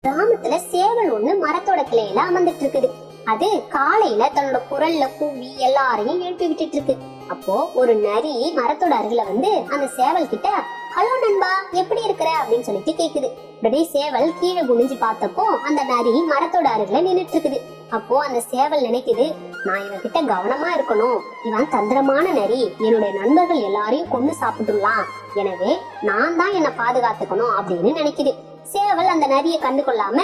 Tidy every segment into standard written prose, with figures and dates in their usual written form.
கிராமத்துல சேவல் ஒண்ணு மரத்தோட கிளையில அமர்ந்துட்டு இருக்குது. அது காலையில தன்னோட குரல்ல கூவி எல்லாரையும் எழுப்பி விட்டுட்டு இருக்கு. அப்போ ஒரு நரி மரத்தோட அருகில வந்து அந்த சேவல் கிட்ட, ஹலோ நண்பா, எப்படி இருக்கிற அப்படின்னு சொல்லிட்டு கேக்குது. உடனே சேவல் கீழே குனிஞ்சு பார்த்தப்போ அந்த நரி மரத்தோட அருகில நின்னுட்டு இருக்குது. அப்போ அந்த சேவல் நினைக்குது, நான் இவன் கிட்ட கவனமா இருக்கணும், இவன் தந்திரமான நரி, என்னுடைய நண்பர்கள் எல்லாரையும் கொண்டு சாப்பிட்டுலாம், எனவே நான் தான் என்ன பாதுகாத்துக்கணும் அப்படின்னு நினைக்குது. சேவல் அந்த நரியை கண்டு கொள்ளாம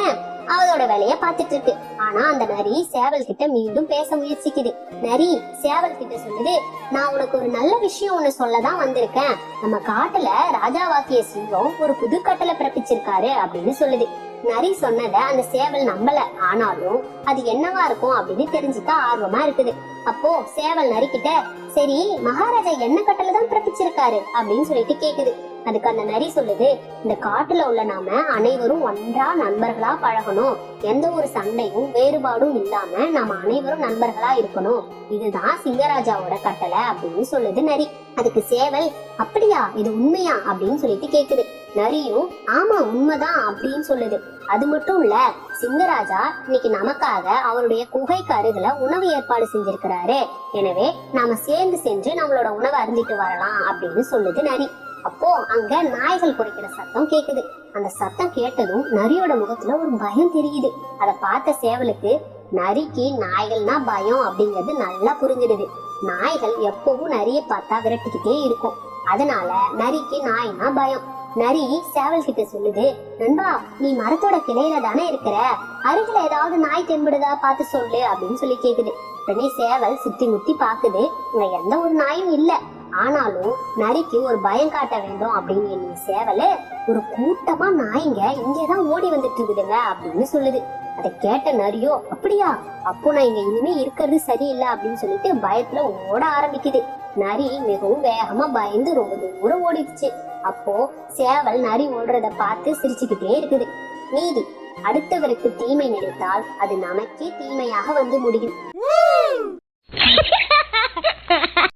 அவளோட வேலைய பாத்துட்டு இருக்கு. ஆனா அந்த நரி சேவல் கிட்ட மீண்டும் பேச முயற்சிக்குது. நரி சேவல் கிட்ட சொல்லுது, நான் உனக்கு ஒரு நல்ல விஷயம் ஒண்ணு சொல்லதான் வந்திருக்கேன். நம்ம காட்டுல ராஜாவாக்கிய சிங்கம் ஒரு புது கட்டளை பிறப்பிச்சிருக்காரு அப்படின்னு சொல்லுது. நரி சொன்னத அந்த சேவல் நம்பல. ஆனாலும் அது என்னவா இருக்கும் அப்படின்னு தெரிஞ்சுக்க ஆர்வமா இருக்குது. அப்போ சேவல் நரி கிட்ட, சரி மகாராஜா என்ன கட்டளை தான் பிறப்பிச்சிருக்காரு அப்படின்னு சொல்லிட்டு கேக்குது. அதுக்கு அந்த நரி சொல்லுது, இந்த காட்டுல உள்ள நாம அனைவரும் ஒன்றா நண்பர்களா பழகணும், எந்த ஒரு சண்டையும் வேறுபாடும் இல்லாம நாம அனைவரும் நண்பர்களா இருக்கணும், இதுதான் சிங்கராஜாவோட கட்டளை அப்படின்னு சொல்லுது நரி. அதுக்கு சேவல், அப்படியா, இது உண்மையா அப்படின்னு சொல்லிட்டு கேக்குது. நரியும் ஆமா உண்மைதான் அப்படின்னு சொல்லுது. அது மட்டும் இல்ல, சிங்கராஜா இன்னைக்கு நமக்காக அவருடைய குகைக்கு அருகில உணவு ஏற்பாடு செஞ்சிருக்கிறாரு, எனவே நாம சேர்ந்து சென்று நம்மளோட உணவை அருந்திட்டு வரலாம் அப்படின்னு சொல்லுது நரி. அப்போ அங்க நாய்கள் குறைக்கிற சத்தம் கேக்குது. அந்த சத்தம் கேட்டதும் நரியோட முகத்துல ஒரு பயம் தெரியுது. அத பார்த்த சேவலுக்கு நரிக்கு நாய்கள்னா பயம் அப்படிங்கிறது நல்லா புரிஞ்சிடுது. நாய்கள் எப்பவும் நரிய பார்த்தா விரட்டிக்கிட்டே இருக்கும். அதனால நரிக்கு நாய்னா பயம். நரி சேவல் கிட்ட சொல்லுது, நண்பா, நீ மரத்தோட கிளையில தானே இருக்கிற, அருகில ஏதாவது நாய் தென்படுதா பார்த்து சொல்லு அப்படின்னு சொல்லி கேக்குது. உடனே சேவல் சுத்தி முத்தி பாக்குது. இங்க எந்த ஒரு நாயும் இல்ல. ஆனாலும் நரிக்கு ஒரு பயம் காட்ட வேண்டும் அப்படின்னு எண்ணி சேவல், ஒரு கூட்டமா நாய்ங்க இங்கேதான் ஓடி வந்துட்டு இருக்குதுங்க அப்படின்னு சொல்லுது. அதை கேட்ட நரியோ, அப்படியா, அப்போ நான் இங்க இனிமே இருக்கிறது சரியில்லை அப்படின்னு சொல்லிட்டு பயத்துல ஓட ஆரம்பிக்குது. நரி மிகவும் வேகமா பயந்து ரொம்ப தூரம் ஓடிடுச்சு. அப்போ சேவல் நரி ஓடுறத பார்த்து சிரிச்சுக்கிட்டே இருக்குது. நீதி, அடுத்தவருக்கு தீமை நினைத்தால் அது நமக்கே தீமையாக வந்து முடியும்.